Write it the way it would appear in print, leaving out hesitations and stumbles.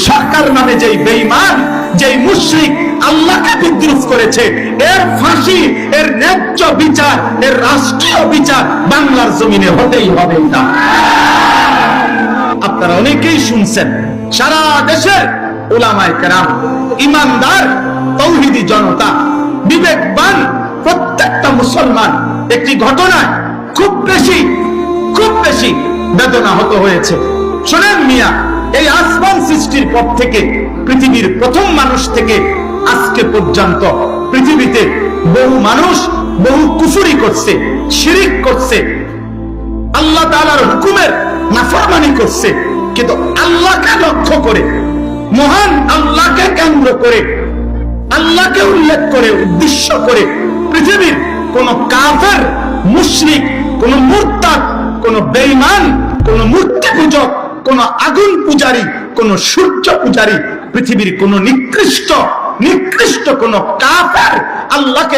সরকার নামে যেই বেঈমান, যেই মুশরিক আল্লাহকে বিদ্রুপ করেছে, এর ফাঁসি, এর ন্যায্য বিচার, এর রাষ্ট্রীয় বিচার বাংলার জমিনে হতেই হবে। না, আপনারা অনেকেই শুনছেন, সারা দেশের উলামায়ে কেরাম, ইমানদার তৌহিদি জনতা, বিবেকবান প্রত্যেকটা মুসলমান একটি ঘটনায় খুব বেশি বেদনাহত হয়েছে। শোনেন মিয়া, এই আসমান সৃষ্টির পর থেকে, পৃথিবীর প্রথম মানুষ থেকে আজকে পর্যন্ত পৃথিবীতে বহু মানুষ বহু কুফরি করছে, শিরিক করছে, আল্লাহ তাআলার হুকুমের নাফরমানি করছে, কিন্তু আল্লাহকে লক্ষ্য করে, মহান আল্লাহকে কেন্দ্র করে, আল্লাহকে উল্লেখ করে, উদ্দেশ্য করে পৃথিবীর কোন কাফের, মুশরিক, কোন মুরতাদ, কোন বেঈমান, কোন মূর্তি পূজক, কোন আগুন পূজারী, কোন সূর্য পূজারী, পৃথিবীর কোন নিকৃষ্ট কোন কাফের আল্লাহকে